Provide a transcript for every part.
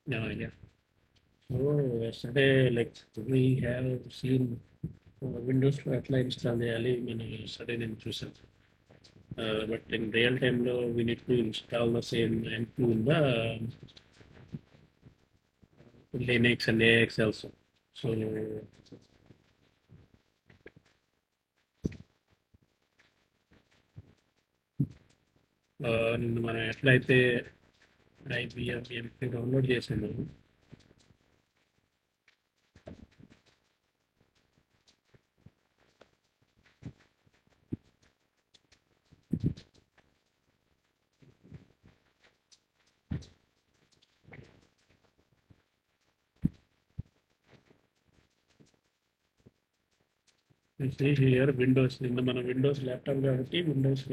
Yeah. So yesterday, like we have seen Windows లో ఎట్లా install చేయాలి మన సరే నేను చూసాను. But in real time లో we need to install the same M2 in the Linux and AX also. So నిన్న మనం ఎట్లయితే IBM M2 డౌన్లోడ్ చేసాము. హియర్ విండోస్ నిన్న మన విండోస్ ల్యాప్టాప్ కాబట్టి విండోస్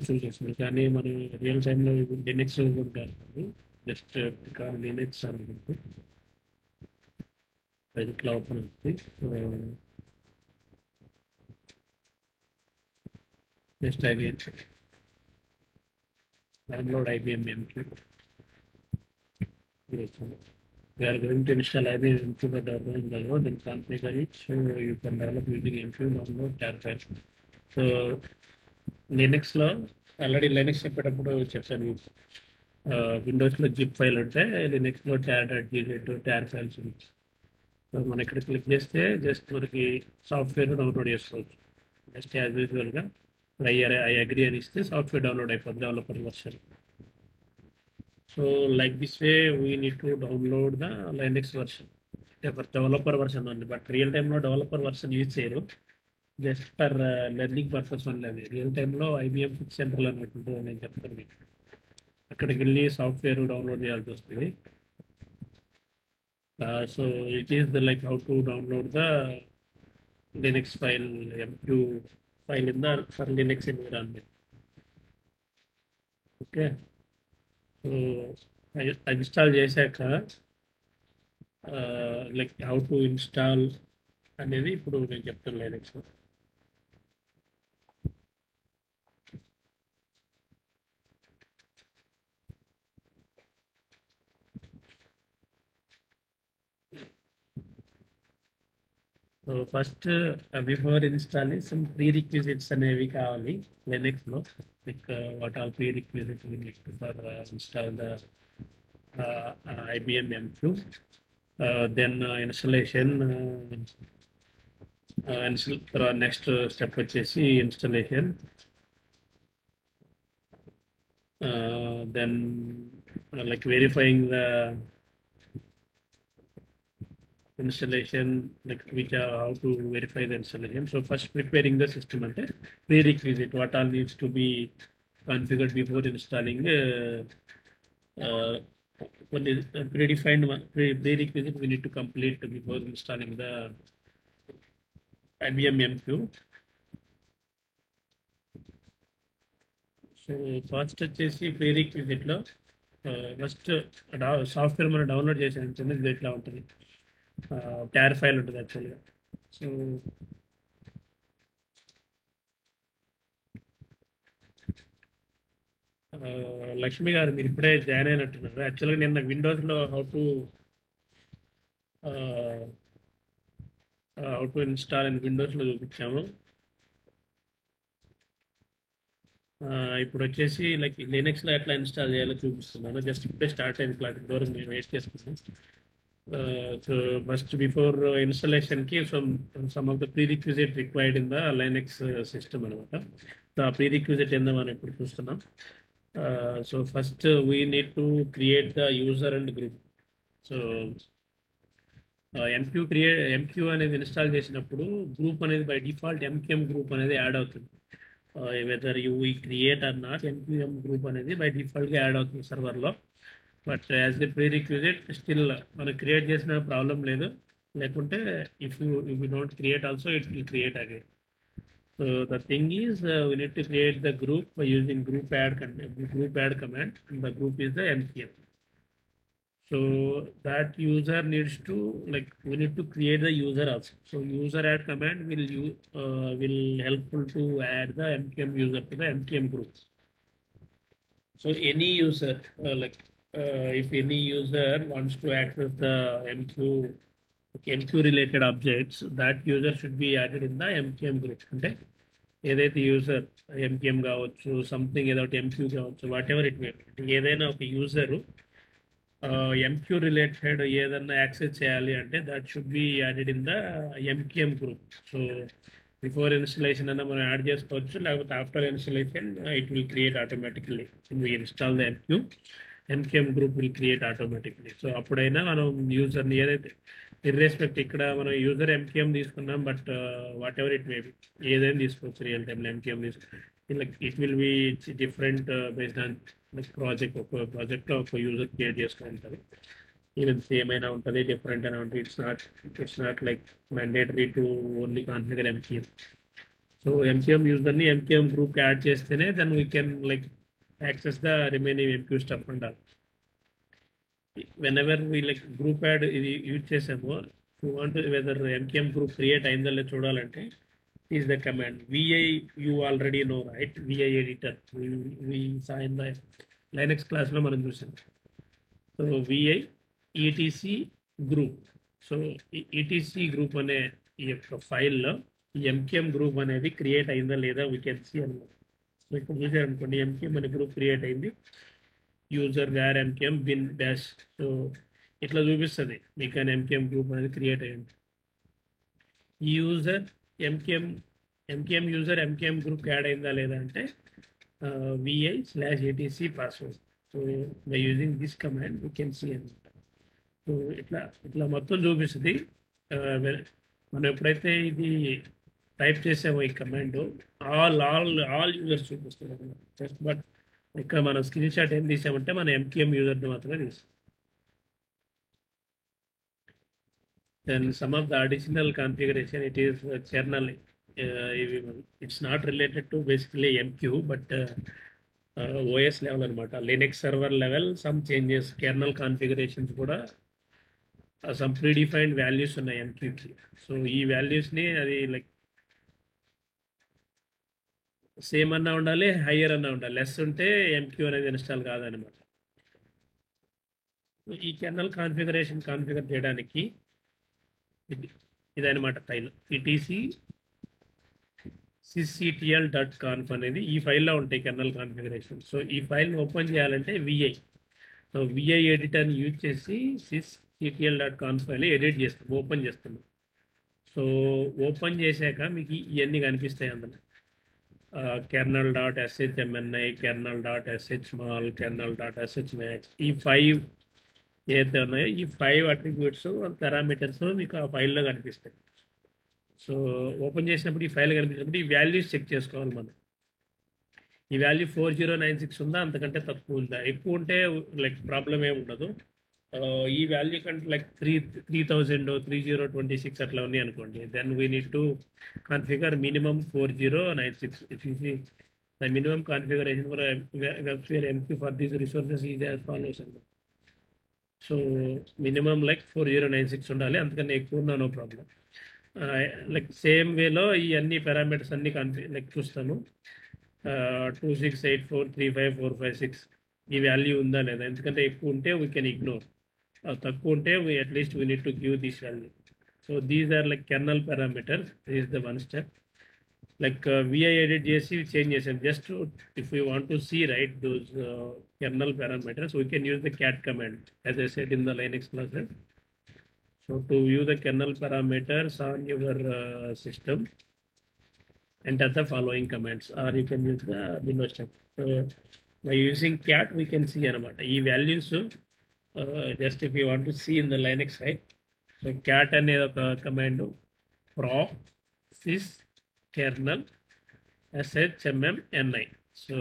చూస్ చేస్తుంది కానీ మనం రియల్ టైంలో లినక్స్ ఉంటారు జస్ట్ లినక్స్ అనుకుంటే అది ఇట్లా ఓపెన్ అవుతుంది. Just IBM download IBM M2. We are going to install IBM M2 the download below, then configure it so you can develop using M2 download tar file. So లినక్స్లో already Linux చెప్పేటప్పుడు చెప్పాను. విండోస్లో zip file ఉంటే లినక్స్లో tar files ఉంటాయి. So మనం ఇక్కడ click చేస్తే జస్ట్ మనకి సాఫ్ట్వేర్ డౌన్లోడ్ చేసుకోవచ్చు. జస్ట్ యాజ్ యూజువల్గా ఐ అగ్రీ అని ఇస్తే సాఫ్ట్వేర్ డౌన్లోడ్ అయిపోతుంది developer version. So like this way we need to download the Linux version for developer version ఉంది. బట్ రియల్ టైంలో డెవలపర్ వర్షన్ యూజ్ చేయరు, just for learning purpose one. అది real టైంలో IBM fix సెంటర్లో అన్నట్టు నేను చెప్తాను మీకు. అక్కడికి వెళ్ళి సాఫ్ట్వేర్ డౌన్లోడ్ చేయాల్సి వస్తుంది. So it is the like how to download the Linux file, M2 file in the for Linux environment. Okay, so I install చేశాక లైక్ హౌ టు ఇన్స్టాల్ అనేది ఇప్పుడు నేను చెప్తాను Linux. So first before install some prerequisites అనేవి కావాలి Linux లో. Like what all prerequisites for install the IBM M2. Then installation, next step వచ్చేసి installation, then like verifying the installation, like which are how to verify the installation. So first preparing the system and prerequisite what all needs to be configured before installing one is predefined one prerequisite we need to complete before installing the IBM M2. So first వచ్చేసి ప్రీరిక్విజిట్లో first software మనం download చేసేది ఇది ఇట్లా ఉంటుంది. Torr file ఉంటుంది యాక్చువల్గా. So Lakshmi గారు మీరు ఇప్పుడే జాయిన్ అయినట్టున్నారు. యాక్చువల్గా నిన్న విండోస్లో హౌ టు ఇన్స్టాల్ అని విండోస్లో చూపించాము. ఇప్పుడు వచ్చేసి లైక్ లినక్స్లో ఎట్లా ఇన్స్టాల్ చేయాలో చూపిస్తున్నాను. జస్ట్ ఇప్పుడే స్టార్ట్ అయింది క్లాస్, దూరం మేము వేస్ట్ చేసుకున్నాం. సో ఫస్ట్ బిఫోర్ ఇన్స్టాలేషన్కి some of the prerequisite required in the Linux system అనమాట. సో ఆ ప్రీరిక్విజిట్ ఏందో మనం ఇప్పుడు చూస్తున్నాం. So first we need to create the user and group. So MQ అనేది ఇన్స్టాల్ చేసినప్పుడు గ్రూప్ అనేది బై డిఫాల్ట్ ఎంక్యూఎం గ్రూప్ అనేది యాడ్ అవుతుంది. Whether you create or not MQM group అనేది బై డిఫాల్ట్గా యాడ్ అవుతుంది సర్వర్లో. But as the prerequisite still మనం క్రియేట్ చేసిన ప్రాబ్లం లేదు. లేకుంటే if you don't create also it will create again. So the thing is we need to create the group by using group add command, and the group is the npm. So that user needs to, like, we need to create the user also. So user add command will helpful to add the npm user to the npm group. So any user, like if any user wants to access the MQ related objects, that user should be added in the MQM group. అంటే ఏదైతే user MKM కావచ్చు, something ఏదో ఒకటి MQ కావచ్చు, what ever it may, ఏదైనా ఒక user MQ related ఏదన్నా access చేయాలి అంటే that should be added in the MQM group. So before installation అన్న మనం యాడ్ చేసుకోవచ్చు, లేకపోతే after installation it will create automatically. We install the MQM group will create automatically. So అప్పుడైనా మనం యూజర్ని ఏదైతే ఇర్రెస్పెక్ట్, ఇక్కడ మనం యూజర్ ఎంకేఎం తీసుకున్నాం, but whatever it may be ఏదైనా తీసుకోవచ్చు రియల్ టైంలో ఎంకేఎం తీసుకుని. Like it will be different based on project. ఒక ప్రాజెక్ట్లో ఒక యూజర్ క్రియేట్ చేసుకుని ఉంటారు, ఈవెన్ సేమ్ అయినా ఉంటుంది, డిఫరెంట్ అయినా ఉంటుంది. It's not like mandatory to only configure MKM. So MKM యూజర్ని ఎంకేఎం గ్రూప్ యాడ్ చేస్తేనే then we can like access the remaining MQ stuff అంటారు. whenever we like group add ఇది యూజ్ చేసామో, you want whether MKM group create అయిందో లేదో చూడాలంటే is the command VI. You already know right, VI editor. We saw in the Linux క్లాస్లో మనం చూసాం. So VI ETC group. So ETC group అనే ఈ యొక్క ఫైల్లో ఈ ఎంకేఎం గ్రూప్ అనేది క్రియేట్ అయిందా లేదా వీ కెన్ సీ అనమాట. సో ఇక్కడ చూసారనుకోండి, ఎంకేఎం అనే గ్రూప్ క్రియేట్ అయింది, user where MKM bin dash. So ఇట్లా చూపిస్తుంది మీకు అని ఎంకేఎం గ్రూప్ అనేది క్రియేట్ అయ్యింది. ఈ user MKM user MKM group add అయిందా లేదా అంటే vi/etc password. So by using this command you can see అనమాట. సో ఇట్లా మొత్తం చూపిస్తుంది. మనం ఎప్పుడైతే ఇది టైప్ చేసామో ఈ కమాండ్, ఆల్ యూజర్స్ చూపిస్తుంది అనమాట. బట్ ఇక్కడ మనం స్క్రీన్ షాట్ ఏం తీసామంటే మన ఎంకేఎం యూజర్ని మాత్రమే తీసాం. Then some of the additional configuration, it is kernel. It's not related to basically MQ, but OS level అనమాట, Linux server level. Some changes, kernel configurations కూడా సమ్ ప్రీడిఫైన్డ్ వాల్యూస్ ఉన్నాయి ఎంక్యూకి. So ఈ వాల్యూస్ని అది లైక్ సేమ్ అన్నా ఉండాలి, higher అన్నా ఉండాలి. లెస్ ఉంటే ఎంక్యూ అనేది ఇన్స్టాల్ కాదనమాట. ఈ కెర్నల్ కాన్ఫిగర్ చేయడానికి ఇదనమాట ఫైల్ ఈటీసీ sysctl.conf అనేది ఈ ఫైల్లో ఉంటాయి కెర్నల్ కాన్ఫిగరేషన్. సో ఈ ఫైల్ని ఓపెన్ చేయాలంటే విఐ, సో విఐ ఎడిటర్ని యూజ్ చేసి sysctl.conf ఫైల్ ఎడిట్ చేస్తాం, ఓపెన్ చేస్తున్నాం. సో ఓపెన్ చేశాక మీకు ఇవన్నీ కనిపిస్తాయి అందులో. kernel.shmni, kernel.shmall, kernel.shmax, ఈ 5 ఏదైతే ఉన్నాయో ఈ 5 అట్రిబ్యూట్స్ పారామీటర్స్ మీకు ఆ ఫైల్లో కనిపిస్తాయి. సో ఓపెన్ చేసినప్పుడు ఈ ఫైల్ కనిపించినప్పుడు ఈ వాల్యూస్ చెక్ చేసుకోవాలి మనం. ఈ వాల్యూ 4096 ఉందా, అంతకంటే తక్కువ ఉందా? ఎక్కువ ఉంటే లైక్ ప్రాబ్లం ఏమి ఉండదు. ఈ వాల్యూ కంటే లైక్ 3000 3026 అట్లా ఉన్నాయి అనుకోండి, then we need to configure minimum 4096. If you see the minimum configuration for WebSphere MQ for these resources is as follows అన్నమాట. సో మినిమం లైక్ 4096 ఉండాలి, అంతకన్నా ఎక్కువ ఉన్నా నో ప్రాబ్లం. లైక్ సేమ్ వేలో ఈ అన్ని పారామీటర్స్ అన్ని లైక్ చూస్తాను. 2684354556 ఈ వాల్యూ ఉందా లేదా, ఎందుకంటే ఎక్కువ ఉంటే వీ కెన్ ఇగ్నోర్, తక్కువ ఉంటే at least we need to give this value. So these are like kernel parameters. This the one step. Like VI edit చేసి చేంజ్ చేసాం. Just if you want to see right those kernel parameters, we can use the cat command, as I said in the Linux classes. So to view the kernel parameters on your system, enter the following commands, or you can use the below step. So by using cat, we can see anamata ee values. Just if you want to see in the Linux side, so cat ane oka command proc sys kernel shmmni. So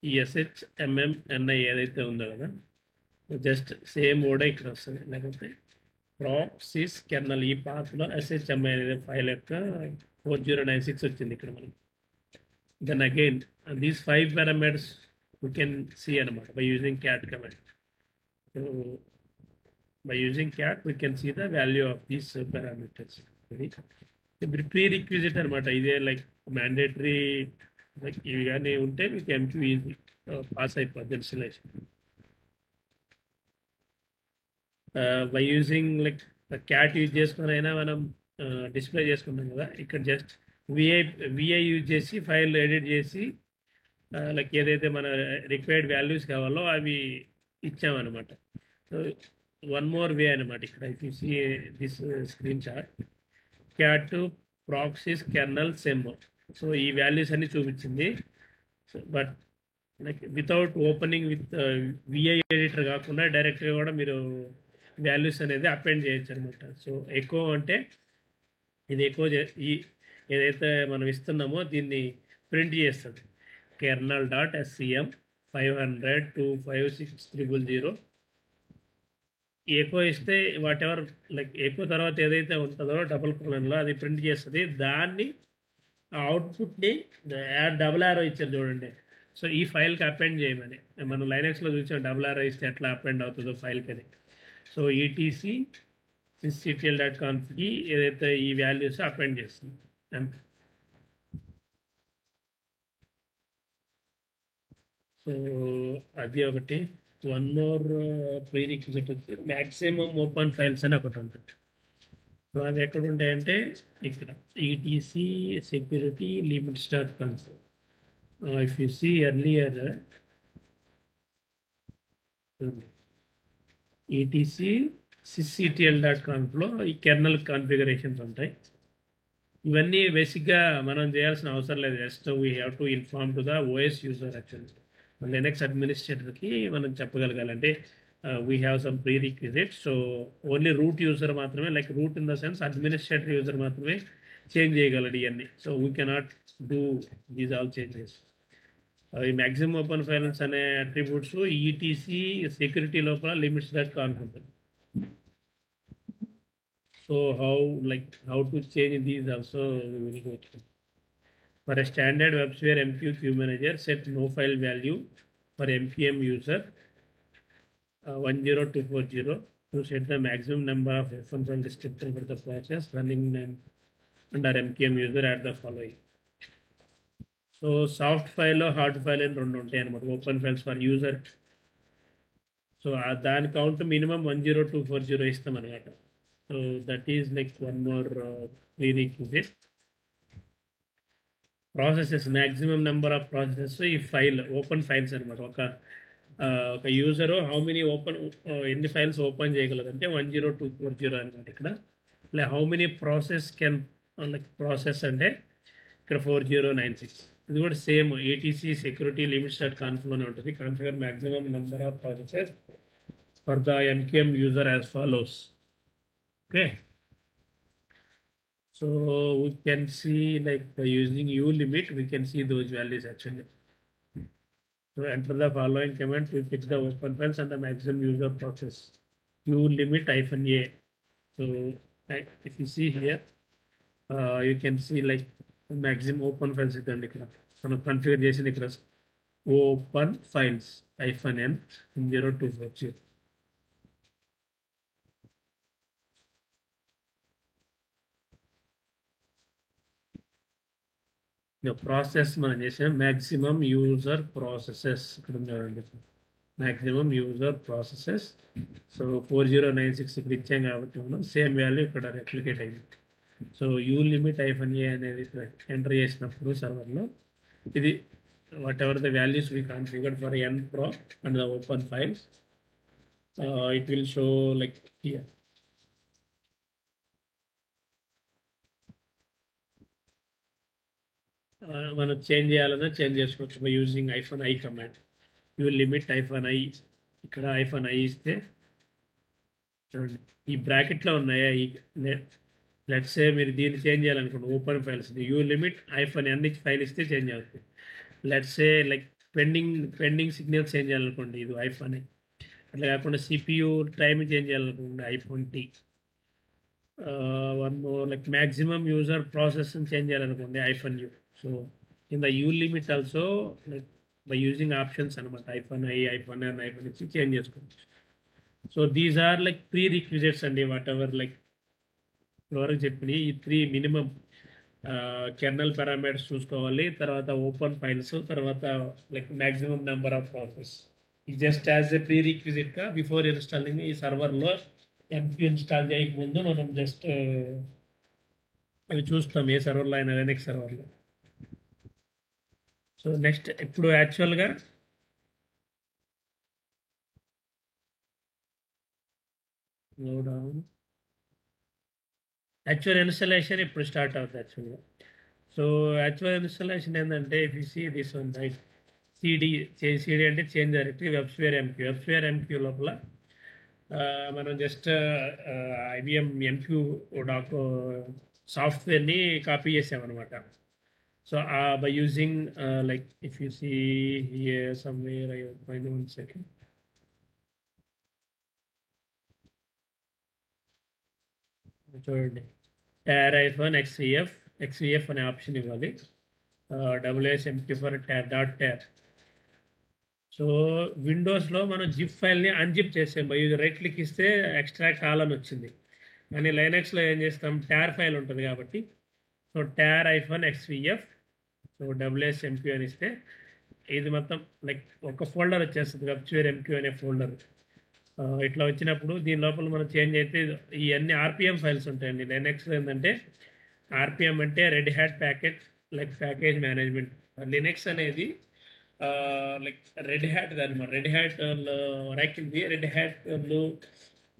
ఈ SHMMNI ఏదైతే ఉందో కదా, just same వర్డే ఇక్కడ వస్తుంది. లేకపోతే ప్రాక్ sys kernel ఈ పాత్లో SHMI అనేది file యొక్క 4096 వచ్చింది ఇక్కడ మనకి. Then again these 5 parameters we can see అనమాట by using cat command. So by using cat we can see the value of these parameters. ఇది ప్రీ రిక్విజిట్ అనమాట, ఇదే లైక్ మ్యాండేటరీ. ఇవి కానీ ఉంటే మీకు ఎంక్యూ ఈజీ పాస్ అయిపోద్ది installation. By using like cat use చేసుకొని అయినా మనం డిస్ప్లే చేసుకుంటాం కదా. ఇక్కడ జస్ట్ విఐ విఐ యూజ్ చేసి ఫైల్ ఎడిట్ చేసి లైక్ ఏదైతే మన రిక్వైర్డ్ వాల్యూస్ కావాలో అవి ఇచ్చామన్నమాట. సో వన్ మోర్ వే అనమాట ఇక్కడ. If you see this screen, cat proc sys kernel sem. So ఈ వాల్యూస్ అన్ని చూపించింది. So but like without opening with VI editor కాకుండా డైరెక్ట్గా కూడా మీరు వాల్యూస్ అనేది అపెండ్ చేయొచ్చు అనమాట. సో ఎక్కువ అంటే ఇది ఎక్కువ ఈ ఏదైతే మనం ఇస్తున్నామో దీన్ని ప్రింట్ చేస్తుంది. Kernel dot SCM 500-25600. ఎక్కువ ఇస్తే వాట్ ఎవర్ లైక్ ఎక్కువ తర్వాత ఏదైతే ఉంటుందో డబుల్ కొలన్లో అది ప్రింట్ చేస్తుంది. దాన్ని అవుట్పుట్ని డబుల్ ఆరో ఇచ్చారు చూడండి. సో ఈ ఫైల్కి అపెండ్ చేయమని మనం లైనక్స్లో చూసాం. డబుల్ ఆరో ఇస్తే ఎట్లా అపెండ్ అవుతుందో ఫైల్కి అది. సో ఈటీసీ sysctl.confకి ఏదైతే ఈ వాల్యూస్ అపెండ్ చేస్తుంది అంతే. సో అది ఒకటి. వన్ మోర్ ప్రీ రిక్విజిట్ వచ్చి మ్యాక్సిమం ఓపెన్ ఫైల్స్ అని ఒకటి ఉంటుంది. సో అవి ఎక్కడ ఉంటాయంటే ఇక్కడ ETC security limits dot console. If you see earlier ETC sysctl.confలో ఈ కెర్నల్ కాన్ఫిగరేషన్స్ ఉంటాయి. ఇవన్నీ బేసిక్గా మనం చేయాల్సిన అవసరం లేదు. Just we have to inform to the OS user. Actually Linux అడ్మినిస్ట్రేటర్కి మనం చెప్పగలగాలంటే we have some prerequisites. So only root user మాత్రమే, like root in the sense administrator user మాత్రమే చేంజ్ చేయగలడు ఇవన్నీ. So we cannot do these all changes. ఈ maximum open files అనే attributes ETC security లోపల లిమిట్స్ డాట్ కాన్ఫ్ ఉంటుంది. So how to change these also we will go through. For a standard WebSphere MQ queue manager, set no file value for npm user 10240 to set the maximum number of open file descriptor for the process running under npm user at the following. So soft file or hard file and రెండు ఉంటాయి అన్నమాట open files for user. So దాని count minimum 10240 ఇస్తాం అనమాట. So that is like one more prerequisite. Processes, maximum number of processes. So ఈ file open files అనమాట. ఒక user how many open ఎన్ని ఫైల్స్ ఓపెన్ చేయగలదు అంటే 10240 అనమాట. ఇక్కడ how many process can like process అంటే ఇక్కడ 4096. ఇది కూడా same ETC security limits dot కాన్ఫ్లోనే ఉంటుంది. Configure maximum number of processes for the npm user as follows. Okay, so we can see like by using ulimit we can see those values actually. So enter the following command to fix the open files and the maximum user process. Ulimit -a. So if you see here you can see like maximum open files is ఇక్కడ మనం configuration ఇక్కడ open files -n 0240. Process మనం చేసాం maximum user processes ఇక్కడ ఉందండి. Maximum user processes. So 4096 ఇక్కడ ఇచ్చాం కాబట్టి మనం సేమ్ వాల్యూ ఇక్కడ రెప్లికేట్ అయింది. సో యూ లిమిట్ -a అనేది ఎంటర్ చేసినప్పుడు సర్వర్లో ఇది what ever the values we configured for n pro and the open files it will show like here. మనం చేంజ్ చేయాలన్నా చేంజ్ చేసుకోవచ్చు by using -i command. You limit -i. ఇక్కడ -i ఇస్తే చూడండి ఈ బ్రాకెట్లో ఉన్నాయా ఈ లెట్స్ సే మీరు దీన్ని చేంజ్ చేయాలనుకోండి open files ulimit -n file ఇస్తే చేంజ్ అవుతుంది. Let's say like pending signals change చేయాలనుకోండి ఇది -i. అట్లా కాకుండా సిపియూ టైం చేంజ్ చేయాలనుకోండి i20. One more like maximum user process change చేయాలనుకోండి -u. So in the u limit also like by using options అనమాట -i, -n, -x change చేసుకోవచ్చు. So these are like ప్రీరిక్విజిట్స్ అండి. What ever like వరకు చెప్పిన ఈ 3 minimum kernel parameters చూసుకోవాలి, తర్వాత open files, తర్వాత like maximum number of process. Just as a ప్రీరిక్విజిట్గా బిఫోర్ ఇన్స్టాలింగ్ ఈ సర్వర్లో ఎంక్యూ ఇన్స్టాల్ చేయకముందు మనం జస్ట్ అవి చూస్తాం ఏ సర్వర్లో అయినా లైనక్స్ సర్వర్లో. సో నెక్స్ట్ ఇప్పుడు యాక్చువల్గా యాక్చువల్ ఇన్స్టాలేషన్ ఇప్పుడు స్టార్ట్ అవుతుంది యాక్చువల్గా. సో యాక్చువల్ ఇన్స్టాలేషన్ ఏంటంటే if you see this one right CD CD అంటే చేంజ్ డైరెక్టరీ వెబ్స్వేర్ ఎంక్యూ లోపల మనం జస్ట్ ఐబిఎం ఎంక్యూ డాక్ సాఫ్ట్వేర్ని కాపీ చేసామన్నమాట. So by using like if you see here somewhere I find one second. చూడండి tar hyphen XVF అనే option ఇవ్వాలి. WSMQ for tar. So విండోస్లో మనం జిప్ ఫైల్ని అన్జిప్ చేసాం, ఇది రైట్ క్లిక్ ఇస్తే ఎక్స్ట్రాక్ట్ ఆల్ అని వచ్చింది. కానీ లైనక్స్లో ఏం చేస్తాం, టార్ ఫైల్ ఉంటుంది కాబట్టి so tar hyphen XVF so WSMQ అని ఇస్తే ఇది మొత్తం లైక్ ఒక ఫోల్డర్ వచ్చేస్తుంది, వెబ్స్వేర్ ఎంక్యూ అనే ఫోల్డర్. ఇట్లా వచ్చినప్పుడు దీని లోపల మనం చేంజ్ అయితే ఇవన్నీ ఆర్పిఎం ఫైల్స్ ఉంటాయండి. లైనక్స్లో ఏంటంటే ఆర్పిఎం అంటే Red Hat package management. Linux అనేది లైక్ రెడ్ హ్యాట్ అనమాట. రెడ్ హ్యాట్ రాకింది, రెడ్ హ్యాట్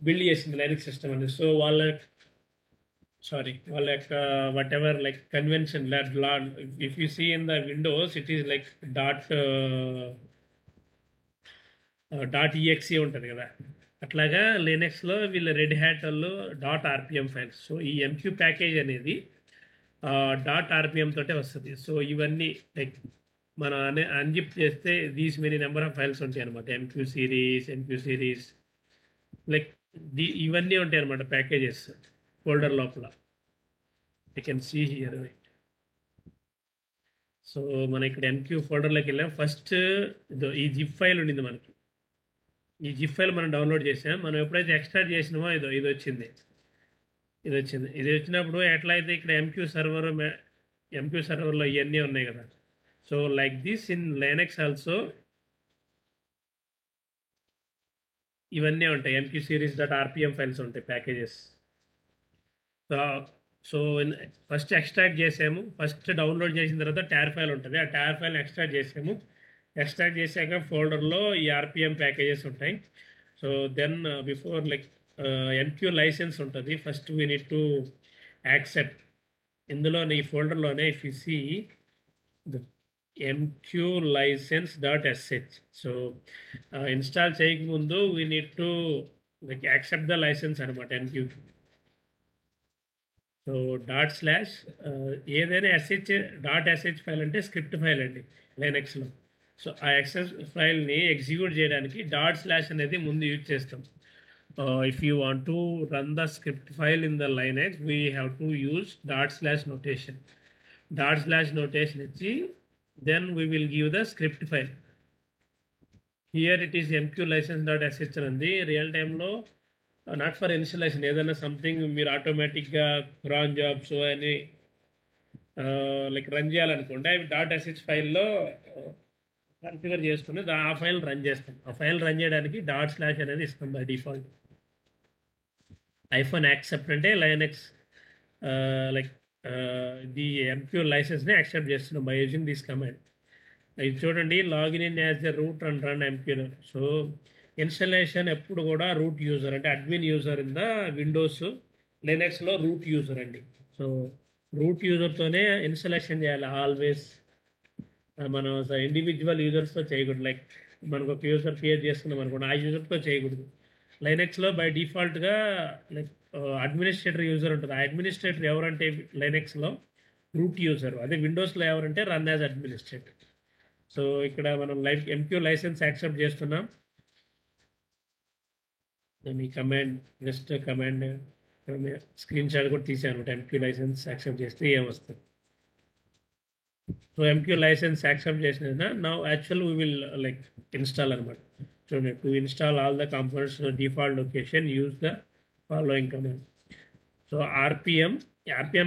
బిల్డ్ చేసింది లైనక్స్ సిస్టమ్ అనేది. సో వాళ్ళ యొక్క whatever like convention if you see in the Windows it is like .exe ఉంటుంది కదా, అట్లాగా లినక్స్లో వీళ్ళ రెడ్ హ్యాట్ వాళ్ళు .rpm ఫైల్స్. సో ఈ ఎంక్యూ ప్యాకేజ్ అనేది .rpm తోటే వస్తుంది. సో ఇవన్నీ లైక్ మనం అన్జిప్ చేస్తే these many number of files ఉంటాయి అనమాట. ఎంక్యూ సిరీస్ లైక్ ఇవన్నీ ఉంటాయి అనమాట ప్యాకేజెస్ ఫోల్డర్ లోపల. You can see here. So మనం ఇక్కడ ఎంక్యూ ఫోల్డర్లోకి వెళ్ళాం. ఫస్ట్ ఈ జిప్ ఫైల్ ఉండింది మనకి. ఈ జిప్ ఫైల్ మనం డౌన్లోడ్ చేసాం. మనం ఎప్పుడైతే ఎక్స్ట్రాక్ట్ చేసినామో ఇది వచ్చింది. ఇది వచ్చినప్పుడు ఎట్లా అయితే ఇక్కడ ఎంక్యూ సర్వర్లో ఇవన్నీ ఉన్నాయి కదా. So like this in Linux also ఇవన్నీ ఉంటాయి. ఎంక్యూ సిరీస్ .rpm ఫైల్స్ ఉంటాయి ప్యాకేజెస్. సో ఫస్ట్ ఎక్స్ట్రాక్ట్ చేసాము. ఫస్ట్ డౌన్లోడ్ చేసిన తర్వాత టార్ ఫైల్ ఉంటుంది. ఆ టార్ ఫైల్ని ఎక్స్ట్రాక్ట్ చేసాము. ఎక్స్ట్రాక్ట్ చేశాక ఫోల్డర్లో ఈ ఆర్పిఎం ప్యాకేజెస్ ఉంటాయి. So then before like MQ license ఉంటుంది. First we need to accept. ఇందులోనే ఈ ఫోల్డర్లోనే if you see MQ license.sh. So install చేయకముందు we need to like accept the license అనమాట ఎంక్యూ. సో ఏదైనా .sh ఫైల్ అంటే script file అండి లైనక్స్లో. సో ఆ ఎక్సెస్ ఫైల్ని ఎగ్జిక్యూట్ చేయడానికి // అనేది ముందు యూజ్ చేస్తాం. If you want to run the script file in the Linux we have to use // notation. // ఇచ్చి then we will give the script file. Here it is MQ license.sh ఉంది. Real టైంలో not for installation, ఏదైనా something మీరు ఆటోమేటిక్గా cron jobs అని like run చేయాలనుకుంటే అవి .sh ఫైల్లో కన్ఫిగర్ చేసుకుని ఆ ఫైల్ రన్ చేస్తాం. ఆ ఫైల్ రన్ చేయడానికి // అనేది ఇస్తాం బై డిఫాల్ట్. ఐఫోన్ యాక్సెప్ట్ అంటే లైనక్స్ లైక్ ది ఎంక్యూ లైసెన్స్ని యాక్సెప్ట్ చేస్తున్నాం బై యూజింగ్ దిస్ కమాండ్. ఇది చూడండి, login in as the root and run MQ. So installation ఎప్పుడు కూడా రూట్ యూజర్ అంటే admin user in the Windows లినక్స్లో రూట్ యూజర్ అండి. సో రూట్ యూజర్తోనే ఇన్స్టలేషన్ చేయాలి ఆల్వేస్. మనం ఇండివిజువల్ యూజర్స్తో చేయకూడదు. లైక్ మనకు ఒక యూజర్ క్రియేట్ చేసుకున్నాం అనుకోండి, ఆ యూజర్తో చేయకూడదు. లైనక్స్లో బై డిఫాల్ట్గా లైక్ అడ్మినిస్ట్రేటర్ యూజర్ ఉంటుంది. ఆ అడ్మినిస్ట్రేటర్ ఎవరంటే లైనక్స్లో రూట్ యూజర్, అదే విండోస్లో ఎవరంటే రన్ యాజ్ అడ్మినిస్ట్రేటర్. సో ఇక్కడ మనం ఎంక్యూ లైసెన్స్ యాక్సెప్ట్ చేస్తున్నాం. ఈ command just command screen shot కూడా తీసాను. ఎంక్యూ లైసెన్స్ యాక్సెప్ట్ చేస్తే ఏమొస్తుంది. సో ఎంక్యూ లైసెన్స్ యాక్సెప్ట్ చేసిన now actual we will like install అనమాట. చూడండి, to install all the components default location use the following command. So RPM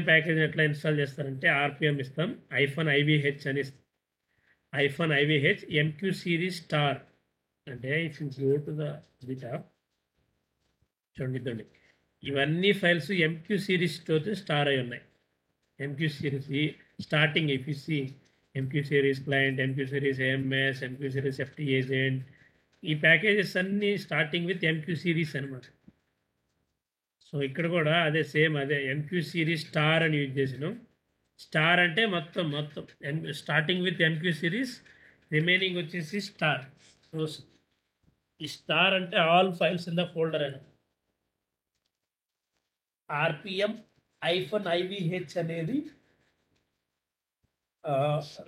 package ఎట్లా install చేస్తారంటే RPM ఇస్తాం, -IVH అని ఇస్తాం. -IVH ఎంక్యూ సిరీస్ స్టార్ అంటే if you go to the GitHub చూడండి, ఇవన్నీ ఫైల్స్ ఎంక్యూ సిరీస్తో స్టార్ అయి ఉన్నాయి. MQ series starting FEC, MQ series client, MQ series AMS, MQ series FT agent, ఈ ప్యాకేజెస్ అన్నీ స్టార్టింగ్ విత్ ఎంక్యూ సిరీస్ అనమాట. So ఇక్కడ కూడా అదే సేమ్, అదే ఎంక్యూ సిరీస్ స్టార్ అని యూజ్ చేసినాం. స్టార్ అంటే మొత్తం మొత్తం starting with MQ series, remaining వచ్చేసి స్టార్. సో ఈ స్టార్ అంటే all files in the folder అని. ఆర్పిఎం -IVH అనేది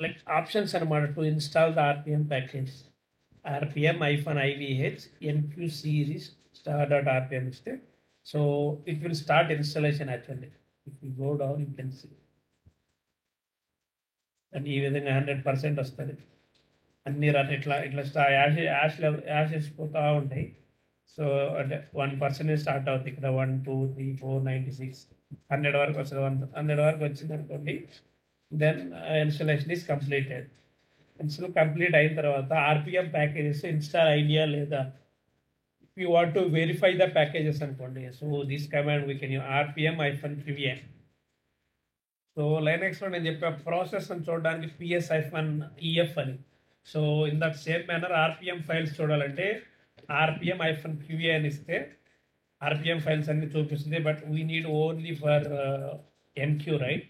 లైక్ ఆప్షన్స్ అనమాట to install the RPM package. RPM-IVH MQ series star.rpm ఇస్తే so it will start installation actually. If you go down you can see and ఈ విధంగా 100% వస్తుంది. అన్ని run ఇట్లా ఇట్లా యాష్ వేసిపోతూ ఉంటాయి. సో అంటే 1% స్టార్ట్ అవుతుంది ఇక్కడ. 1 2 3 4 96 100 వరకు వస్తుంది. 100 వరకు వచ్చింది అనుకోండి, then installation is completed. Install complete అయిన తర్వాత ఆర్పిఎం ప్యాకేజెస్ ఇన్స్టాల్ అయ్యా లేదా, if you want to verify the packages అనుకోండి, so this command we can RPM-QA. So లైనక్స్లో నేను చెప్పే ప్రాసెస్ అని చూడడానికి PS-EF అని. So in that same manner RPM files చూడాలంటే RPM-QA అని ఇస్తే ఆర్పిఎం ఫైల్స్ అన్ని చూపిస్తుంది. But we need only for MQ, right?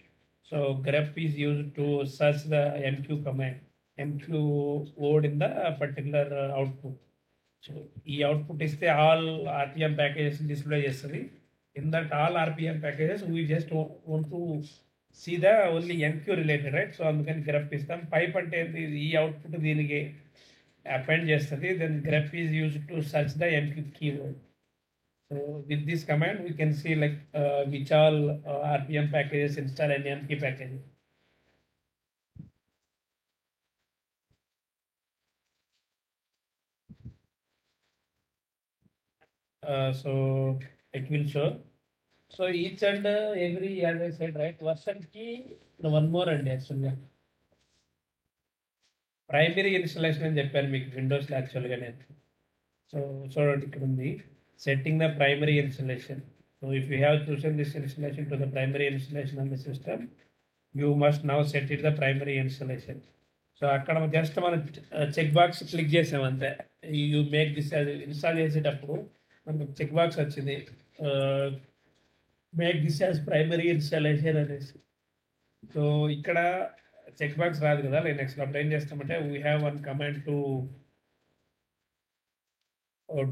So grep is used to search the MQ command, MQ word in the particular output. So ఈ output ఇస్తే all RPM packages display చేస్తుంది. In that all RPM packages we just want to see the only MQ related, right? So అందుకని grep ఇస్తాం. Pipe అంటే ఈ output దీనికి append చేస్తుంది. Then grep is use to search the MQ keyword. So with this command we can see like which all RPM packages install and MQ packages. So it will show. So each and every, as I said, right, version key, one more and actually primary installation అని చెప్పాను మీకు విండోస్లో యాక్చువల్గా నేను. So చూడండి ఇక్కడ ఉంది setting the primary installation. So if you have chosen this installation to the primary installation on the system, you must now set it the primary installation. So అక్కడ just మనం చెక్ బాక్స్ క్లిక్ చేసాం అంతే. You make this install చేసేటప్పుడు మనకు check box వచ్చింది, make this as primary installation అనేసి. So ఇక్కడ check box రాదు కదా నెక్స్ట్. అప్పుడు ఏం చేస్తామంటే we have one command to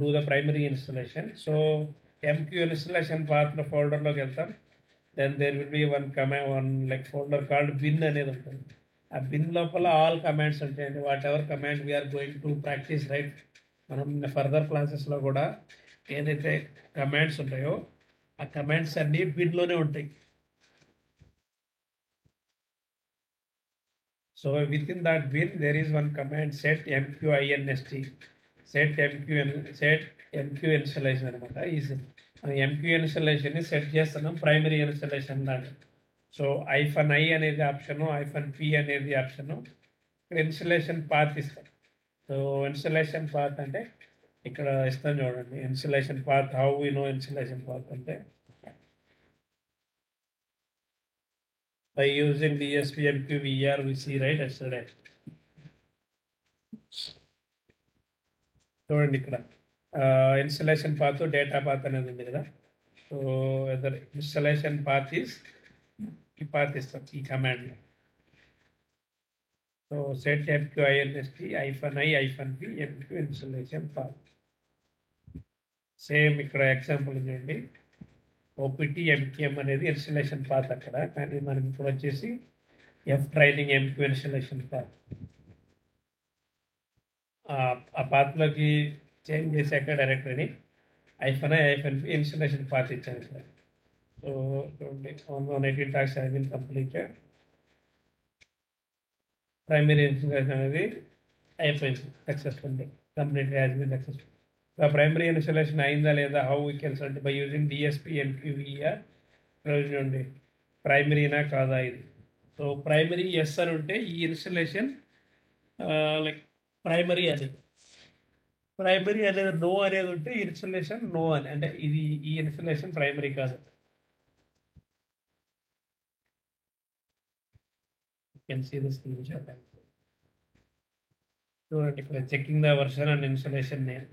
do the primary installation. So MQ installation పాత్ర ఫోల్డర్లోకి వెళ్తాం. Then there will be one command, one like folder called bin అనేది ఉంటుంది. ఆ బిన్ లోపల ఆల్ కమాండ్స్ ఉంటాయండి. Whatever command we're going to practice, right? మనం further క్లాసెస్లో కూడా ఏదైతే కమాండ్స్ ఉంటాయో ఆ కమాండ్స్ అన్నీ బిన్లోనే ఉంటాయి. So with in that bin there is one command set MQINST, set MQ installation అనమాట. ఈ MQ ఇన్స్టాలేషన్ని సెట్ చేస్తున్నాం ప్రైమరీ ఇన్స్టాలేషన్ లాంటి. సో -I అనేది ఆప్షను, -P అనేది ఆప్షను. ఇక్కడ ఇన్స్టాలేషన్ పాత్ ఇస్తాం. సో ఇన్స్టాలేషన్ పాత్ అంటే ఇక్కడ ఇస్తాం చూడండి. Installation path, how we know installation path అంటే by using DSP-MQ-VR we see, right, yesterday. చూడండి ఇక్కడ ఇన్స్టాలేషన్ పాత్, డేటా పాత్ అనేది ఉంది కదా. సో ఇన్స్టాలేషన్ పాత్ ఈస్ ఈ పాత్ ఇస్తాం ఈ కమాండ్లో. So set MQINST -I-P MQ installation path. Same ఇక్కడ ఎగ్జాంపుల్ చూడండి, OPT MQM అనేది ఇన్స్టాలేషన్ పాత్ అక్కడ. కానీ మనకి ఇప్పుడు వచ్చేసి ట్రైనింగ్ MQ ఇన్స్టాలేషన్ పాత్. ఆ పాత్లోకి చేంజ్ చేశాక డైరెక్టరీని -I-P ఇన్స్టాలేషన్ పాత్ ఇచ్చాను sir. So 118 tasks have been completed. Primary installation అనేది అయిపోయింది successfully, complete has been successful. Primary installation అయిందా లేదా, హౌ వీ కెన్ అంటే బై యూజింగ్ DSP-MQ-VR. చూడండి ప్రైమరీనా కాదా ఇది. సో ప్రైమరీ ఎస్ అని ఉంటే ఈ ఇన్స్టాలేషన్ లైక్ ప్రైమరీ అది. ప్రైమరీ అనేది నో అనేది ఉంటే ఇన్స్టలేషన్ నో అని, అంటే ఇది ఈ ఇన్స్టలేషన్ ప్రైమరీ కాదు. కెన్ సీ దిస్ చూడండి ఇక్కడ checking the version and installation name.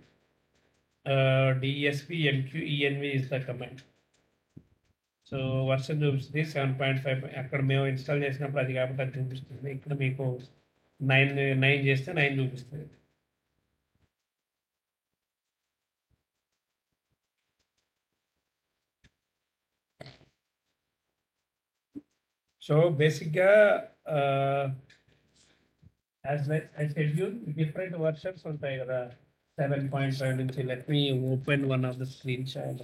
DSP MQ ENV is the command. So version చూపిస్తుంది 7.5. అక్కడ మేము ఇన్స్టాల్ చేసినప్పుడు అది కాబట్టి అది చూపిస్తుంది. ఇక్కడ మీకు 9 చేస్తే 9 చూపిస్తుంది. సో బేసిక్గా as like I schedule different versions ఉంటాయి కదా 7.5 నుంచి. Let me open one of the screen shot.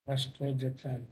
First రోజు చెప్తాను.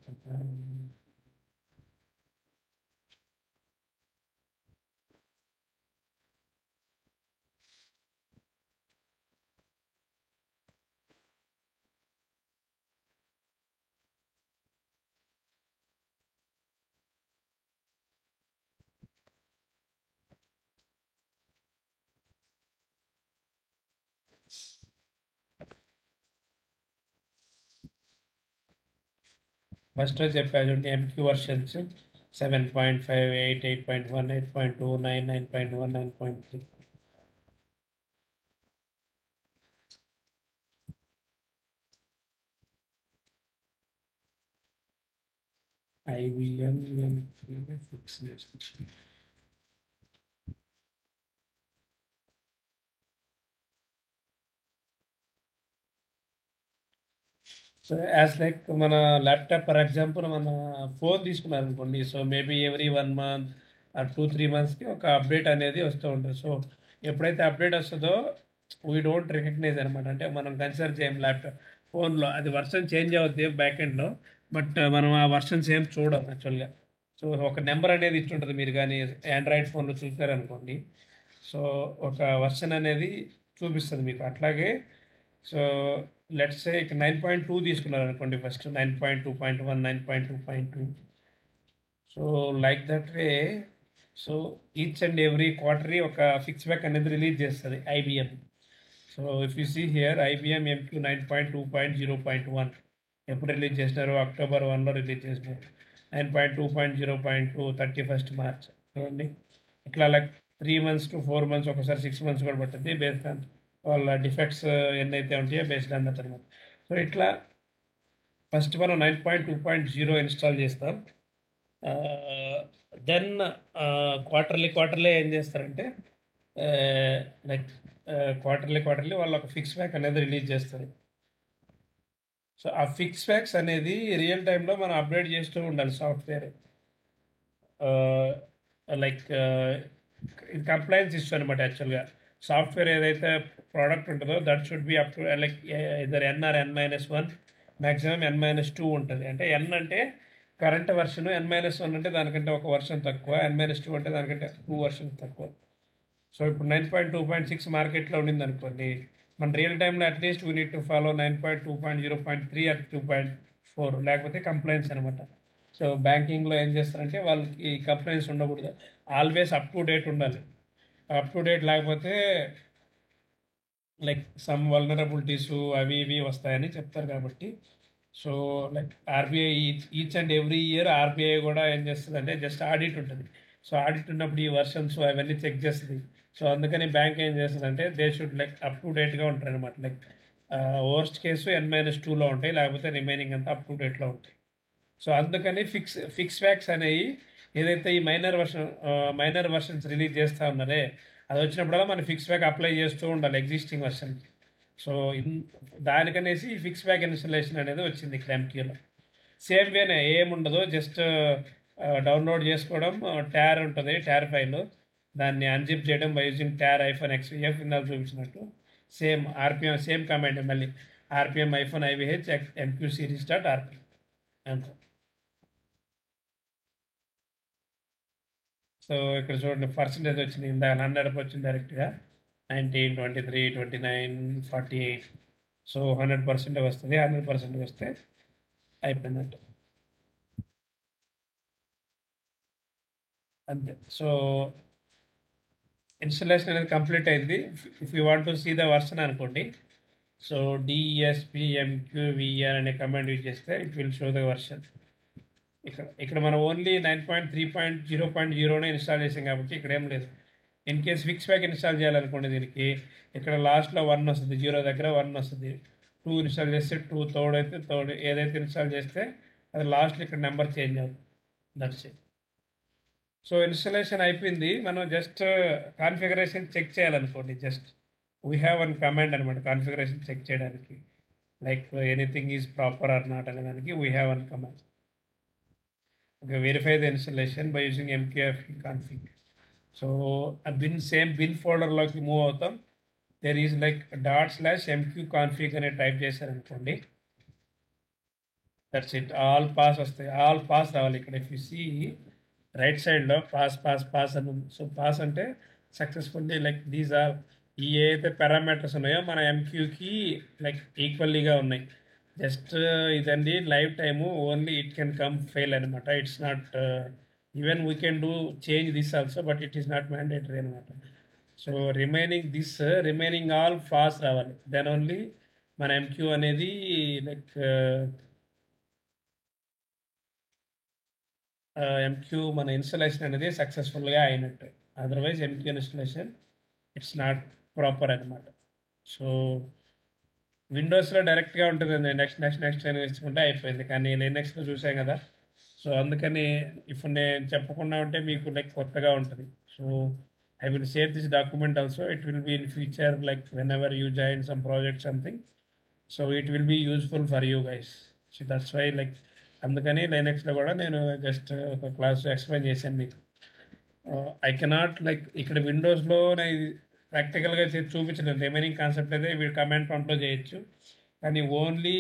ఫస్ట్ రోజు చెప్పాను MQ versions 7.5, 8, 8.1, 8.2, 9, 9.1, 9.3. IBM fix so as like మన ల్యాప్టాప్ ఫర్ ఎగ్జాంపుల్ మన ఫోన్ తీసుకున్నారు అనుకోండి. So maybe every 1 month or 2-3 monthsకి ఒక అప్డేట్ అనేది వస్తూ ఉంటుంది. సో ఎప్పుడైతే అప్డేట్ వస్తుందో వీ డోంట్ రికగ్నైజ్ అనమాట. అంటే మనం కన్సిడర్ చేయం ల్యాప్టాప్ ఫోన్లో. అది వర్షన్ చేంజ్ అవుద్ది బ్యాక్ ఎండ్లో, బట్ మనం ఆ వర్షన్స్ ఏం చూడం యాక్చువల్గా. సో ఒక నెంబర్ అనేది ఇచ్చి మీరు కానీ ఆండ్రాయిడ్ ఫోన్లో చూసారనుకోండి. సో ఒక వర్షన్ అనేది చూపిస్తుంది మీకు. అట్లాగే సో లెట్స్ సే ఇక్కడ 9.2 తీసుకున్నారు అనుకోండి. First 9.2.1, 9.2.2. So like that way. So each and every quarterly ఒక ఫిక్స్ బ్యాక్ అనేది రిలీజ్ చేస్తుంది IBM. So if you see here IBM MQ 9.2.0.1 ఎప్పుడు రిలీజ్ చేసినారు? October 1లో రిలీజ్ చేసినారు. 9.2.0.2 31st March. చూడండి ఇట్లా లైక్ 3 months to 4 months, ఒకసారి 6 months కూడా పడుతుంది బేస్డ్ ఆన్ వాళ్ళ డిఫెక్ట్స్ ఎన్నైతే ఉంటాయో బేస్డ్ ఆన్ దట్ అనమాట. సో ఇట్లా ఫస్ట్ మనం 9.2.0 ఇన్స్టాల్ చేస్తాం. దెన్ క్వార్టర్లీ ఏం చేస్తారంటే లైక్ క్వార్టర్లీ వాళ్ళు ఒక ఫిక్స్ బ్యాక్ అనేది రిలీజ్ చేస్తారు. సో ఆ ఫిక్స్ బ్యాక్స్ అనేది రియల్ టైంలో మనం అప్డేట్ చేస్తూ ఉండాలి సాఫ్ట్వేర్. లైక్ ఇది కంప్లైన్స్ ఇష్యూ అనమాట. యాక్చువల్గా సాఫ్ట్వేర్ ఏదైతే ప్రోడక్ట్ ఉంటుందో that should be up to like ఇద్దరు ఎన్ఆర్ N-1, మ్యాక్సిమం N-2 ఉంటుంది. అంటే ఎన్ అంటే కరెంట్ వర్షన్, N-1 అంటే దానికంటే ఒక వర్షన్ తక్కువ, N-2 అంటే దానికంటే 2 వర్షన్స్ తక్కువ. సో ఇప్పుడు 9.2.6 మార్కెట్లో ఉండింది అనుకోండి, మన రియల్ టైంలో at least we need to follow 9.2.0.3 or 2.4, లేకపోతే కంప్లైంట్స్ అనమాట. సో బ్యాంకింగ్లో ఏం చేస్తారంటే వాళ్ళకి కంప్లైంట్స్ ఉండకూడదు, ఆల్వేస్ అప్ టు డేట్ ఉండాలి. అప్ టు డేట్ లేకపోతే లైక్ సమ్ వల్నరబిలిటీస్ అవి ఇవి వస్తాయని చెప్తారు కాబట్టి. So like RBI each and every year RBI కూడా ఏం చేస్తుంది అంటే జస్ట్ ఆడిట్ ఉంటుంది. సో ఆడిట్ ఉన్నప్పుడు ఈ వర్షన్స్ అవన్నీ చెక్ చేస్తుంది. సో అందుకని బ్యాంక్ ఏం చేస్తుంది అంటే they should like up to డేట్గా ఉంటారు అనమాట. లైక్ వర్స్ట్ కేసు N-2లో ఉంటాయి, లేకపోతే రిమైనింగ్ అంతా అప్ టు డేట్లో ఉంటాయి. సో అందుకని ఫిక్స్ బ్యాక్స్ అనేవి ఏదైతే ఈ మైనర్ వర్షన్స్ రిలీజ్ చేస్తూ ఉన్నారే, అది వచ్చినప్పుడల్లా మనం ఫిక్స్ బ్యాక్ అప్లై చేస్తూ ఉండాలి ఎగ్జిస్టింగ్ వర్షన్కి. సో దానికనేసి ఫిక్స్ బ్యాక్ ఇన్స్టలేషన్ అనేది వచ్చింది ఇక్కడ ఎంక్యూలో. సేమ్ వేనే ఏముండదు, జస్ట్ డౌన్లోడ్ చేసుకోవడం. ట్యార్ ఉంటుంది, ట్యార్ ఫైల్, దాన్ని అన్జిప్ చేయడం బై యూజింగ్ ట్యార్ -XVF ఇందాక చూపించినట్టు. సేమ్ ఆర్పిఎం సేమ్ కమాండ్ మళ్ళీ RPM -IVH MQ series.RP అంతే. సో ఇక్కడ చూడండి పర్సంటేజ్ వచ్చింది. ఇందాక 100 వచ్చింది డైరెక్ట్గా 19, 23, 29, 48. సో 100% వస్తుంది. 100% వస్తే అయిపోయినట్టు అంతే. సో ఇన్స్టలేషన్ అనేది కంప్లీట్ అయింది. If you want to see the version అనుకోండి, సో DESPMQVR అనే కమాండ్ యూజ్ చేస్తే it will show the version. ఇక్కడ మనం ఓన్లీ 9.3.0.0నే ఇన్స్టాల్ చేసాం కాబట్టి ఇక్కడ ఏం లేదు. In case fix pack install చేయాలనుకోండి, దీనికి ఇక్కడ లాస్ట్లో 1 వస్తుంది, 0 దగ్గర 1 వస్తుంది. 2 ఇన్స్టాల్ చేస్తే 2, థర్డ్ అయితే థర్డ్, ఏదైతే ఇన్స్టాల్ చేస్తే అది లాస్ట్లో ఇక్కడ నెంబర్ చేంజ్ అవుతుంది. That's it. సో ఇన్స్టలేషన్ అయిపోయింది. మనం జస్ట్ కాన్ఫిగరేషన్ చెక్ చేయాలనుకోండి, just we have one command అనమాట కాన్ఫిగరేషన్ చెక్ చేయడానికి, like anything is proper or not అనే దానికి we have one command. Okay, verify the installation by using MQF config. So ఆ same bin ఫోల్డర్లోకి move అవుతాం. There is like ./MQ config అనే type చేశారనుకోండి, that's it. All pass వస్తాయి, all pass రావాలి. ఇక్కడ ఇఫ్ యూ సీ రైట్ సైడ్లో pass అని ఉంది. సో పాస్ అంటే సక్సెస్ఫుల్లీ, లైక్ దీస్ ఆర్, ఈ ఏదైతే పారామీటర్స్ ఉన్నాయో మన MQకి లైక్ ఈక్వల్లీగా ఉన్నాయి. జస్ట్ ఇదండి live time, only it can come fail అనమాట. It's not, even we can do change this also, but it is not mandatory అనమాట. సో రిమైనింగ్ ఆల్ పాస్ రావాలి, then only మన MQ అనేది like MQ మన installation అనేది సక్సెస్ఫుల్గా అయినట్టు. Otherwise MQ installation it's not proper అనమాట. సో విండోస్లో డైరెక్ట్గా ఉంటుంది, నెక్స్ట్ అని వేసుకుంటే అయిపోయింది. కానీ లినక్స్లో చూసాం కదా, సో అందుకని ఇప్పుడు నేను చెప్పకుండా ఉంటే మీకు లైక్ కొత్తగా ఉంటుంది. So I will share this document also. It will be in future, like whenever you join some project something, so it will be useful for you guys. So that's why, like అందుకని లైనక్స్లో కూడా నేను just ఒక class explain చేశాను మీకు. I cannot like ఇక్కడ విండోస్లో నేను ప్రాక్టికల్గా చూపించలేదు. రిమైనింగ్ కాన్సెప్ట్ అయితే వీడు కమాండ్ ప్రాంప్ట్లో చేయొచ్చు, కానీ ఓన్లీ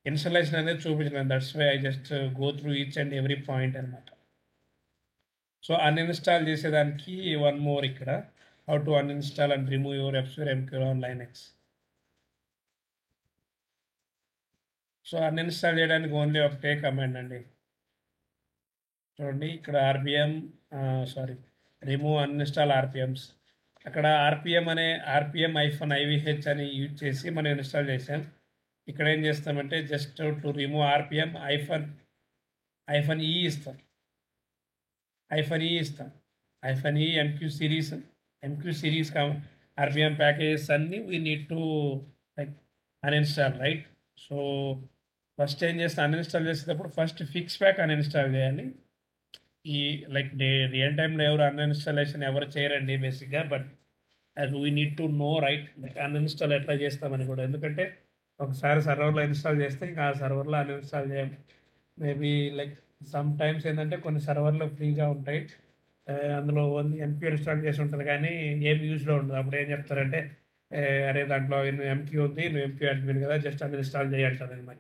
ఇన్స్టలేషన్ అనేది చూపించలేదు. That's why I just go through each and every point అనమాట. సో అన్ఇన్స్టాల్ చేసేదానికి వన్ మోర్ ఇక్కడ, how to uninstall and remove your WebSphere MQ on Linux. So uninstall చేయడానికి ఓన్లీ ఒకటే కమాండ్ అండి. చూడండి ఇక్కడ రిమూవ్ అన్ఇన్స్టాల్ RPMs. అక్కడ RPM-IVH అని యూజ్ చేసి మనం ఇన్స్టాల్ చేసాం. ఇక్కడ ఏం చేస్తామంటే జస్ట్ టు రిమూవ్ RPM-E ఇస్తాం. MQ సిరీస్ RPM ప్యాకేజెస్ అన్నీ we need to like uninstall, right? So first ఏం చేస్తే అన్ఇన్స్టాల్ చేసేటప్పుడు ఫస్ట్ ఫిక్స్ ప్యాక్ అన్ఇన్స్టాల్ చేయాలి. ఈ లైక్ రియల్ టైంలో ఎవరు అన్ఇన్స్టాలేషన్ ఎవరు చేయరండి బేసిక్గా, బట్ అది we need to know, right? Like uninstall ఎట్లా చేస్తామని కూడా, ఎందుకంటే ఒకసారి సర్వర్లో ఇన్స్టాల్ చేస్తే ఇంకా ఆ సర్వర్లో అన్ఇన్స్టాల్ చేయం. మేబీ లైక్ సమ్ టైమ్స్ ఏంటంటే కొన్ని సర్వర్లు ఫ్రీగా ఉంటాయి, అందులో ఓన్లీ MQ ఇన్స్టాల్ చేసి ఉంటుంది కానీ ఏం యూజ్లో ఉండదు. అప్పుడు ఏం చెప్తారంటే, అరే దాంట్లో MQ ఉంది, నువ్వు MQ అడ్మిన్ కదా, జస్ట్ అన్ఇన్స్టాల్ చేయంటారు అనమాట.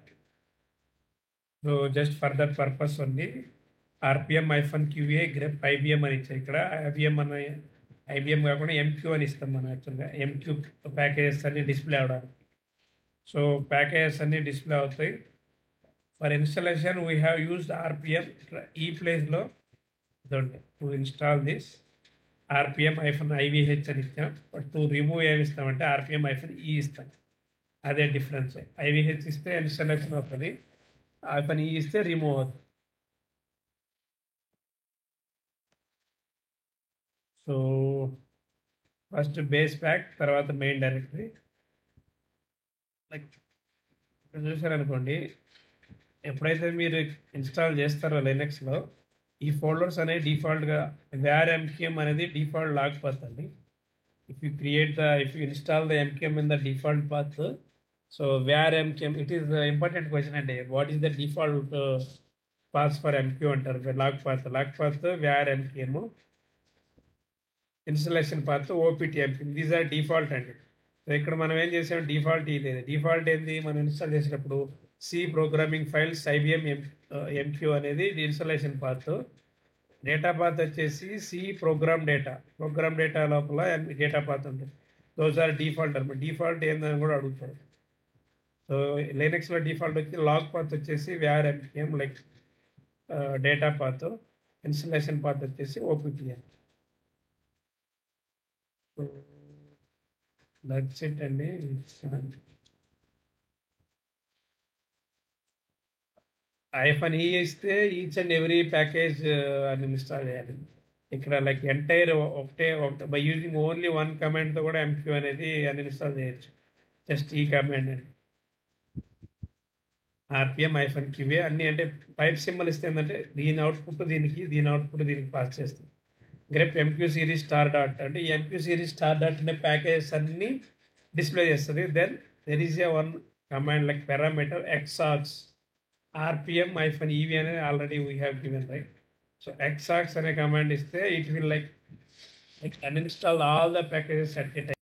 So just for that purpose only RPM-QA grep IBM అని ఇచ్చారు. ఇక్కడ IBM కాకుండా MQ అని ఇస్తాం మనం. యాక్చువల్గా MQ ప్యాకేజెస్ అన్ని డిస్ప్లే అవడానికి. సో ప్యాకేజెస్ అన్ని డిస్ప్లే అవుతాయి. For installation we have used RPM. ఈ ప్లేస్లో ఇదండి టు ఇన్స్టాల్ దిస్ RPM-IVH అని ఇస్తాం. బట్ టు రిమూవ్ ఏమి ఇస్తామంటే RPM-E ఇస్తాం. అదే డిఫరెన్స్. IVH ఇస్తే ఇన్స్టాలేషన్ అవుతుంది, -E ఇస్తే రిమూవ్ అవుతుంది. సో ఫస్ట్ బేస్ ప్యాక్, తర్వాత మెయిన్ డైరెక్టరీ. లైక్ చూసారనుకోండి, ఎప్పుడైతే మీరు ఇన్స్టాల్ చేస్తారో లినక్స్లో, ఈ ఫోల్డర్స్ అనేవి డిఫాల్ట్గా var-mqm అనేది డిఫాల్ట్ లాగ్ పాత్ అండి. If you install the MQM in the default path, so var-mqm, it is important question అండి. What is the default path for MQ అంటారు. Log path var-mqm, installation path OPT-MQ. These are default అండి. So ఇక్కడ మనం ఏం చేసాం, default ఇది. Default ఏంది, మనం ఇన్స్టాల్ చేసినప్పుడు C programming files IBM MQ అనేది ఇన్స్టలేషన్ పాత్. డేటా పాత్ వచ్చేసి C ప్రోగ్రామ్ డేటా లోపల డేటా పాత్ ఉంటుంది. దోస్ ఆర్ డిఫాల్ట్ అనమాట. డిఫాల్ట్ ఏందని కూడా అడుగుతారు. సో లైనక్స్లో డిఫాల్ట్ వచ్చి లాగ్ పాత్ వచ్చేసి var-mqm like data path, installation path వచ్చేసి OPT. సో దట్స్ ఇట్ అండి. ఐఫోన్ ఈ ఇస్తే ఈచ్ అండ్ ఎవ్రీ ప్యాకేజ్ అని ఇన్స్టాల్ చేయాలి. ఇక్కడ లైక్ ఎంటైర్ ఒకటే బై యూజింగ్ ఓన్లీ వన్ కమాండ్తో కూడా ఎంక్యూ అనేది అన్ఇన్స్టాల్ చేయొచ్చు. జస్ట్ ఈ కమాండ్ అండి. ఆర్పిఎం ఐఫోన్ క్యూఏ అన్ని అంటే టైప్ సింబల్ ఇస్తే ఏంటంటే దీని అవుట్పుట్ దీనికి, దీని అవుట్పుట్ దీనికి పాస్ చేస్తుంది. Grep MQ series star dot అంటే ఈ ఎంక్యూ సిరీస్ స్టార్ డాట్ అనే ప్యాకేజెస్ అన్ని డిస్ప్లే చేస్తుంది. Then there is a one command like parameter ఎక్సాక్స్ ఆర్పిఎం ఐఫోన్ ఈవీ అనేది already we have given right. So ఎక్సాక్స్ అనే కమాండ్ ఇస్తే it will like uninstall all the packages at a time.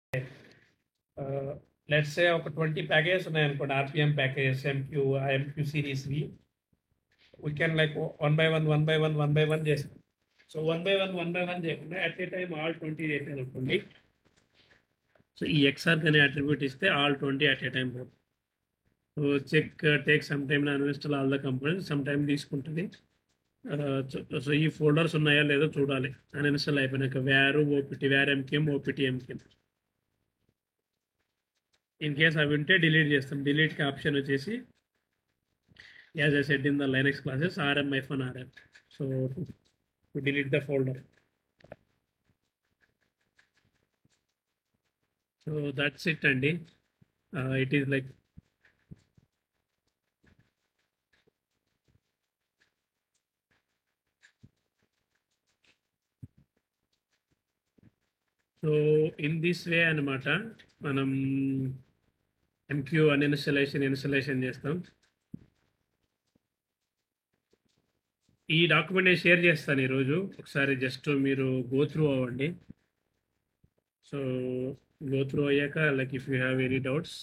Let's say ఒక 20 packages ఉన్నాయనుకోండి, RPM packages MQ సిరీస్వి. We can like one by one చేస్తాం. So one by one చేయకుండా at a time all 20 చేసాను అనుకోండి. So ఈ XR అనే attribute ఇస్తే ఆల్ 20 అట్ ఏ టైం పోతుంది. So check take some time uninstall all the components some time తీసుకుంటుంది. So ఈ ఫోల్డర్స్ ఉన్నాయా లేదో చూడాలి అన్ఇన్స్టాల్ అయిపోయినాక. Var OPT, var MQM, OPT MQM. In case అవి ఉంటే డిలీట్ చేస్తాం. డిలీట్కి ఆప్షన్ వచ్చేసి as I said in the Linux classes RM hyphen RM. So to delete the folder. So that's it అండి. It is like so in this way అనమాట మనం MQ installation చేస్తాం. ఈ డాక్యుమెంట్ నేను షేర్ చేస్తాను ఈరోజు. ఒకసారి జస్ట్ మీరు గో త్రూ అవ్వండి. సో గో త్రూ అయ్యాక like if you have any doubts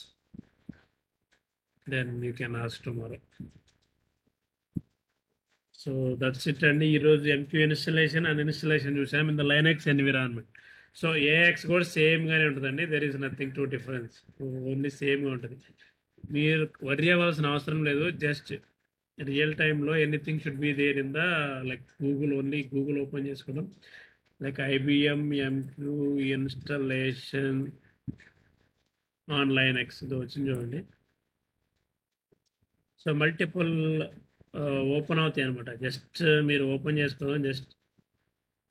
then you can ask tomorrow. So that's it అండి. ఈరోజు ఎంక్యూ ఇన్స్టలేషన్ అన్ఇన్స్టలేషన్ చూసాం in the Linux environment. So AIX కూడా సేమ్గానే ఉంటుందండి. There is nothing to difference, only సేమ్గా ఉంటుంది. మీరు వర్రీ అవ్వాల్సిన అవసరం లేదు. జస్ట్ రియల్ టైంలో anything should be there in the like Google open చేసుకోవడం, like IBM MQ installation online X వచ్చింది చూడండి. సో మల్టిపుల్ ఓపెన్ అవుతాయి అనమాట. జస్ట్ మీరు ఓపెన్ చేసుకోవడం, జస్ట్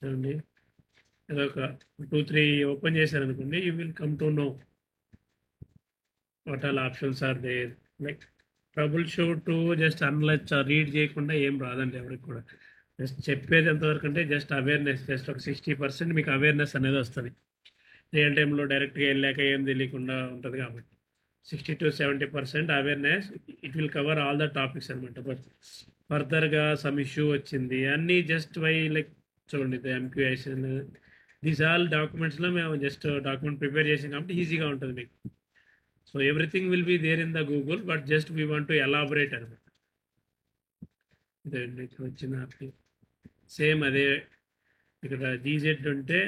చూడండి ఒక 2-3 ఓపెన్ చేశారనుకోండి, you will come to know what all options are there. Like troubleshoot just unless read చేయకుండా ఏం రాదండి ఎవరికి కూడా. జస్ట్ చెప్పేది ఎంతవరకు అంటే జస్ట్ అవేర్నెస్, జస్ట్ ఒక 60% మీకు అవేర్నెస్ అనేది వస్తుంది. రియల్ టైంలో డైరెక్ట్గా వెళ్ళాక ఏం తెలియకుండా ఉంటుంది కాబట్టి 60-70% awareness it will cover all the topics అనమాట. బట్ ఫర్దర్గా సమ్ ఇష్యూ వచ్చింది అన్నీ జస్ట్ వై లైక్ చూడండి ఎంక్యూఐషన్ దీస్ ఆల్ డాక్యుమెంట్స్లో మేము జస్ట్ డాక్యుమెంట్ ప్రిపేర్ చేసాం కాబట్టి ఈజీగా ఉంటుంది మీకు. So everything will be there in the Google, but just we want to elaborate అనమాట. ఇదే వచ్చిన సేమ్ అదే ఇక్కడ జీజెడ్ ఉంటే